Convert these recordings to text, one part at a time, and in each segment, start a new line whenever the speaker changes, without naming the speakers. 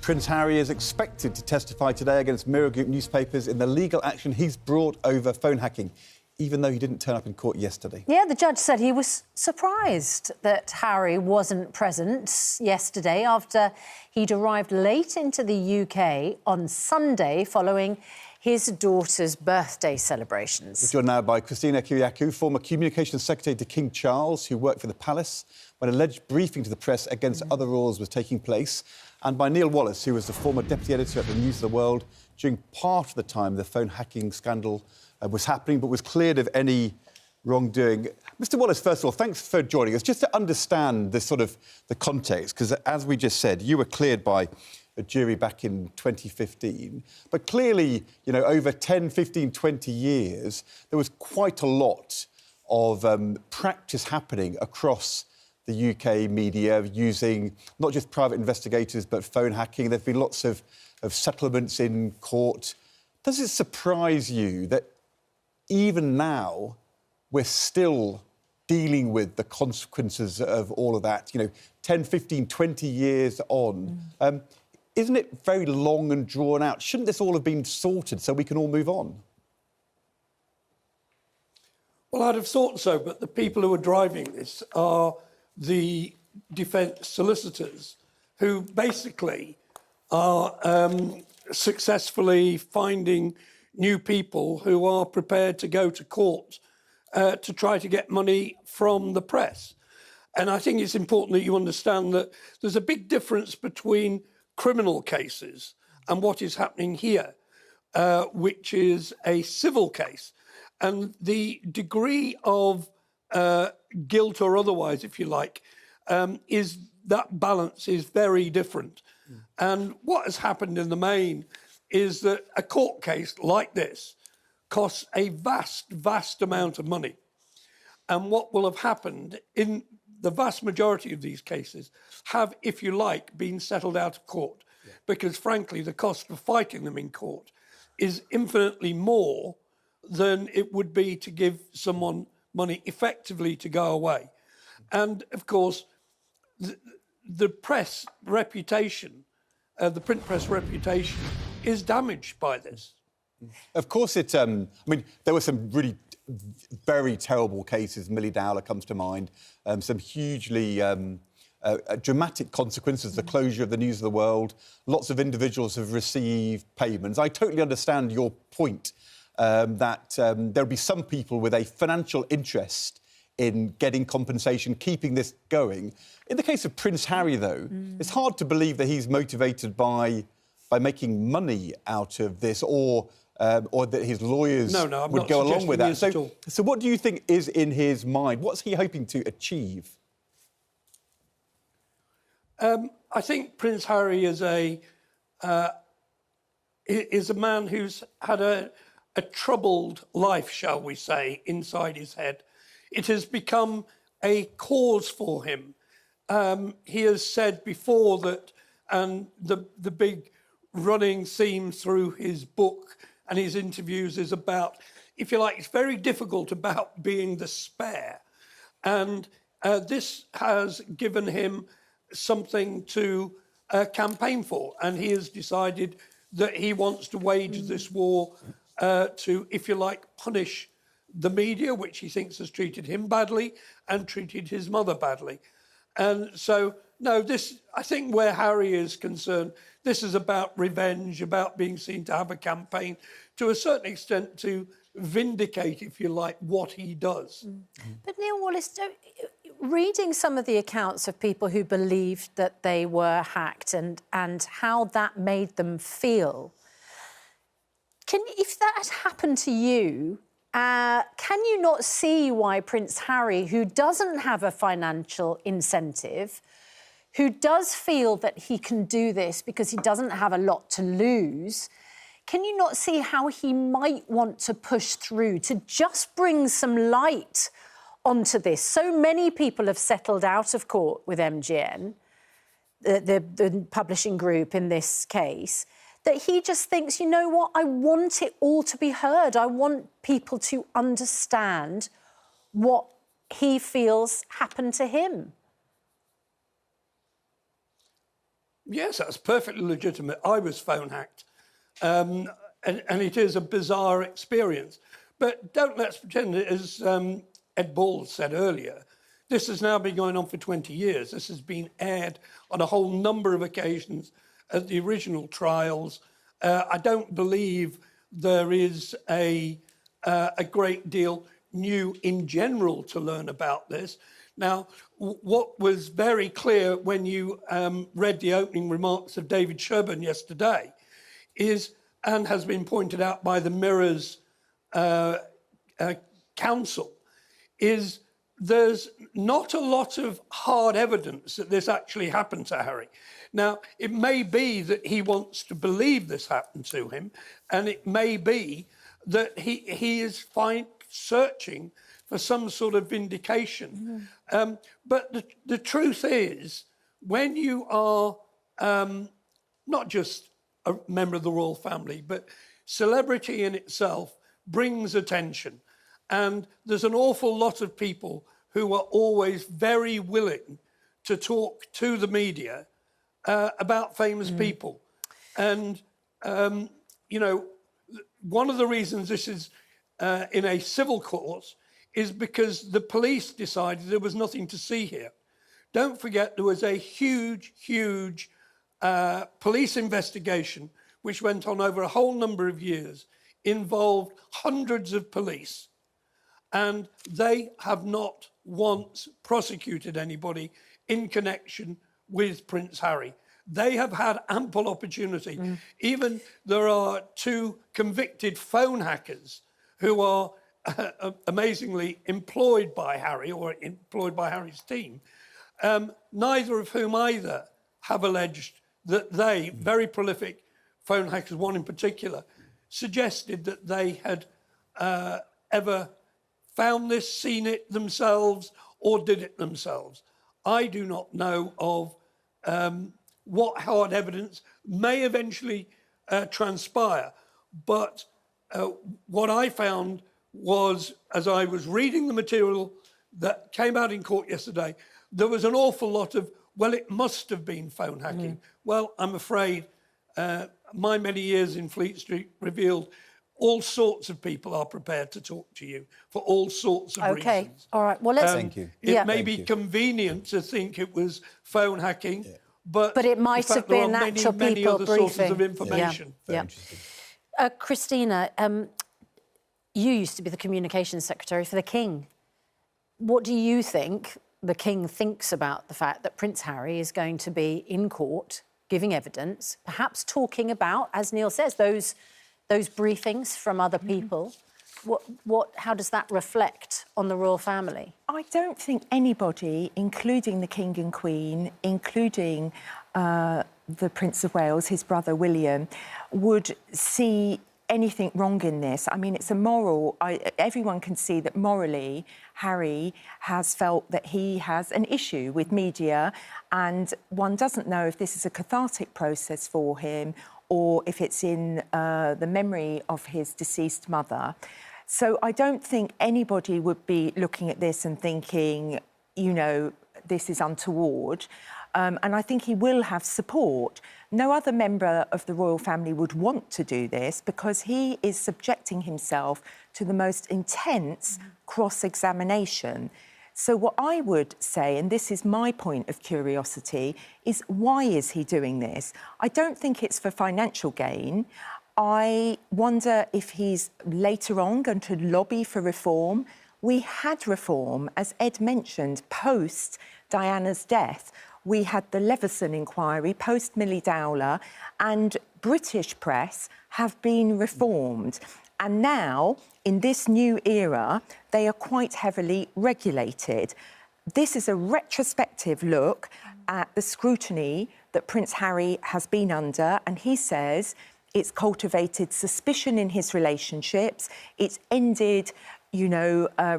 Prince Harry is expected to testify today against Mirror Group newspapers in the legal action he's brought over phone hacking, even though he didn't turn up in court yesterday.
Yeah, the judge said he was surprised that Harry wasn't present yesterday after he'd arrived late into the UK on Sunday following his daughter's birthday celebrations.
We're joined now by Christina Kyriakou, former Communications Secretary to King Charles, who worked for the palace when alleged briefing to the press against other royals was taking place, and by Neil Wallace, who was the former deputy editor at the News of the World during part of the time the phone hacking scandal was happening, but was cleared of any wrongdoing. Mr. Wallace, first of all, thanks for joining us. Just to understand the context, because as we just said, you were cleared by a jury back in 2015, but clearly, you know, over 10, 15, 20 years, there was quite a lot of practice happening across the UK media using not just private investigators, but phone hacking. There have been lots of settlements in court. Does it surprise you that even now we're still dealing with the consequences of all of that, you know, 10, 15, 20 years on? Isn't it very long and drawn out? Shouldn't this all have been sorted so we can all move on?
Well, I'd have thought so, but the people who are driving this are the defence solicitors who basically are successfully finding new people who are prepared to go to court to try to get money from the press. And I think it's important that you understand that there's a big difference between criminal cases and what is happening here, which is a civil case. And the degree of guilt or otherwise, if you like, is that balance is very different. And what has happened in the main is that a court case like this costs a vast, vast amount of money. And what will have happened in the vast majority of these cases have, if you like, been settled out of court. Yeah. Because, frankly, the cost of fighting them in court is infinitely more than it would be to give someone money effectively to go away. And, of course, the press reputation, the print press reputation, is damaged by this.
Of course, I mean, there were some really very terrible cases. Millie Dowler comes to mind. Some hugely dramatic consequences, the closure of the News of the World. Lots of individuals have received payments. I totally understand your point that there'll be some people with a financial interest in getting compensation, keeping this going. In the case of Prince Harry, though, it's hard to believe that he's motivated by making money out of this, or that his lawyers would go along with that. So what do you think is in his mind? What's he hoping to achieve?
I think Prince Harry is a man who's had a troubled life, shall we say, inside his head. It has become a cause for him. He has said before that, and the big running theme through his book and his interviews is about, if you like, it's very difficult about being the spare. And this has given him something to campaign for. And he has decided that he wants to wage this war to, if you like, punish the media, which he thinks has treated him badly and treated his mother badly. And so, no, this, I think where Harry is concerned, this is about revenge, about being seen to have a campaign, to a certain extent to vindicate, if you like, what he does.
But Neil Wallace, reading some of the accounts of people who believed that they were hacked and how that made them feel, if that had happened to you, can you not see why Prince Harry, who doesn't have a financial incentive, who does feel that he can do this because he doesn't have a lot to lose, can you not see how he might want to push through to just bring some light onto this? So many people have settled out of court with MGN, the publishing group in this case, that he just thinks, you know what, I want it all to be heard. I want people to understand what he feels happened to him.
Yes, that's perfectly legitimate. I was phone hacked. And it is a bizarre experience. But don't let's pretend, as Ed Ball said earlier, this has now been going on for 20 years. This has been aired on a whole number of occasions at the original trials. I don't believe there is a great deal new in general to learn about this. Now, what was very clear when you read the opening remarks of David Shephard yesterday is, and has been pointed out by the Mirror's counsel, is there's not a lot of hard evidence that this actually happened to Harry. Now, it may be that he wants to believe this happened to him, and it may be that he is searching for some sort of vindication. But the truth is, when you are not just a member of the royal family, but celebrity in itself brings attention. And there's an awful lot of people who are always very willing to talk to the media about famous people. And, you know, one of the reasons this is in a civil court is because the police decided there was nothing to see here. Don't forget there was a huge, huge police investigation which went on over a whole number of years, involved hundreds of police, and they have not once prosecuted anybody in connection with Prince Harry. They have had ample opportunity. Even there are 2 convicted phone hackers who are amazingly employed by Harry or employed by Harry's team, neither of whom either have alleged that they, very prolific phone hackers, one in particular, suggested that they had ever found this, seen it themselves, or did it themselves. I do not know of what hard evidence may eventually transpire, but what I found was, as I was reading the material that came out in court yesterday, there was an awful lot of, well, it must have been phone hacking. Well, I'm afraid my many years in Fleet Street revealed all sorts of people are prepared to talk to you for all sorts of reasons.
All right. Well, let's...
Thank you.
It may be convenient to think it was phone hacking, but
it might have been actual
many
people
other
briefing.
sources of information.
Christina, you used to be the communications secretary for the King. What do you think the King thinks about the fact that Prince Harry is going to be in court giving evidence, perhaps talking about, as Neil says, those briefings from other people? How does that reflect on the royal family?
I don't think anybody, including the King and Queen, including the Prince of Wales, his brother William, would see anything wrong in this. I mean, it's a moral... everyone can see that morally Harry has felt that he has an issue with media, and one doesn't know if this is a cathartic process for him or if it's in the memory of his deceased mother. So I don't think anybody would be looking at this and thinking, you know, this is untoward. And I think he will have support. No other member of the royal family would want to do this because he is subjecting himself to the most intense cross-examination. So what I would say, and this is my point of curiosity, is why is he doing this? I don't think it's for financial gain. I wonder if he's later on going to lobby for reform. We had reform, as Ed mentioned, post Diana's death. We had the Leveson inquiry post Millie Dowler, and British press have been reformed. And now, in this new era, they are quite heavily regulated. This is a retrospective look at the scrutiny that Prince Harry has been under, and he says it's cultivated suspicion in his relationships, it's ended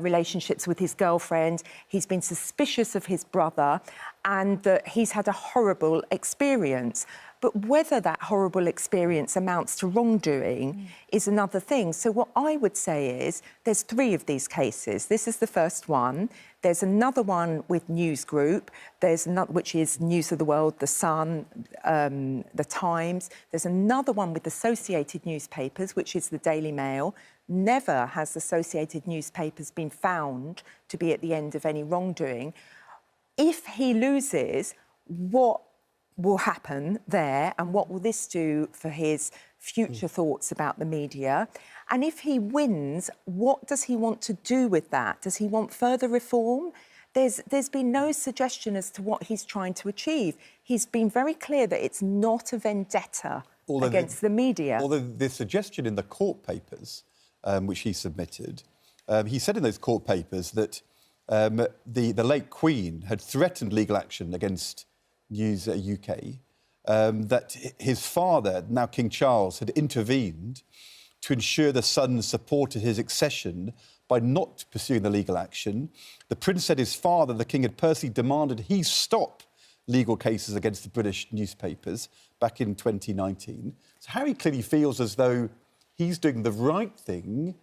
relationships with his girlfriend. He's been suspicious of his brother, and that he's had a horrible experience. But whether that horrible experience amounts to wrongdoing is another thing. So what I would say is there's 3 of these cases. This is the first one. There's another one with News Group. There's another, which is News of the World, The Sun, The Times. There's another one with Associated Newspapers, which is the Daily Mail. Never has Associated Newspapers been found to be at the end of any wrongdoing. If he loses, what will happen there, and what will this do for his future thoughts about the media? And if he wins, what does he want to do with that? Does he want further reform? There's been no suggestion as to what he's trying to achieve. He's been very clear that it's not a vendetta against the media.
Although the suggestion in the court papers, which he submitted, he said in those court papers that the late Queen had threatened legal action against News UK, that his father, now King Charles, had intervened to ensure the son supported his accession by not pursuing the legal action. The Prince said his father, the King, had personally demanded he stop legal cases against the British newspapers back in 2019. So Harry clearly feels as though he's doing the right thing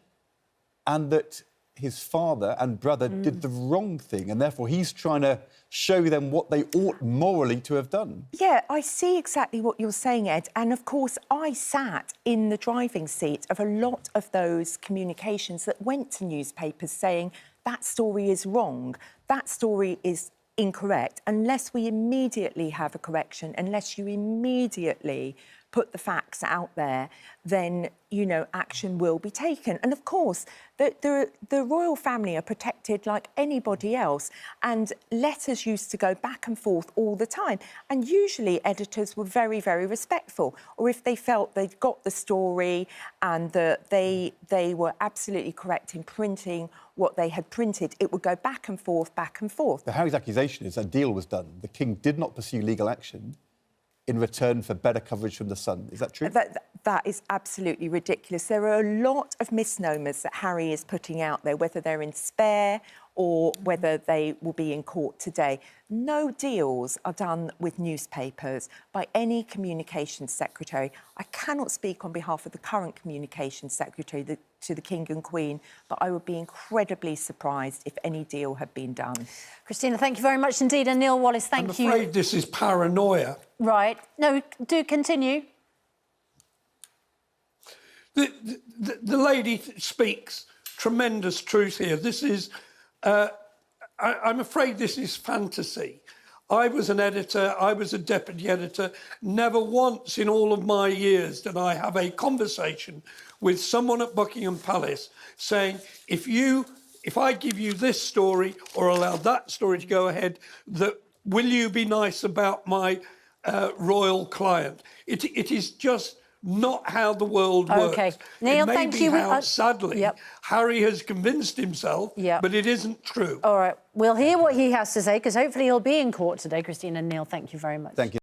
and that his father and brother did the wrong thing, and therefore he's trying to show them what they ought morally to have done.
Yeah, I see exactly what you're saying, Ed. And, of course, I sat in the driving seat of a lot of those communications that went to newspapers saying that story is wrong, that story is incorrect. Unless we immediately have a correction, unless you immediately put the facts out there, then, action will be taken. And, of course, the royal family are protected like anybody else, and letters used to go back and forth all the time. And usually editors were very, very respectful. Or if they felt they'd got the story and that they were absolutely correct in printing what they had printed, it would go back and forth, back and forth.
But Harry's accusation is a deal was done. The King did not pursue legal action in return for better coverage from The Sun. Is that true?
That is absolutely ridiculous. There are a lot of misnomers that Harry is putting out there, whether they're in Spare or whether they will be in court today. No deals are done with newspapers by any communications secretary. I cannot speak on behalf of the current communications secretary to the King and Queen, but I would be incredibly surprised if any deal had been done.
Christina, thank you very much indeed. And Neil Wallace, thank you.
I'm afraid this is paranoia.
Right. No, do continue.
The lady speaks tremendous truth here. This is... I'm afraid this is fantasy. I was an editor, I was a deputy editor. Never once in all of my years did I have a conversation with someone at Buckingham Palace saying, if I give you this story or allow that story to go ahead, will you be nice about my royal client? It is just not how the world works.
OK. Neil, thank you.
Sadly, Harry has convinced himself, but it isn't true.
All right. We'll hear what he has to say, because hopefully he'll be in court today. Christina and Neil, thank you very much.
Thank you.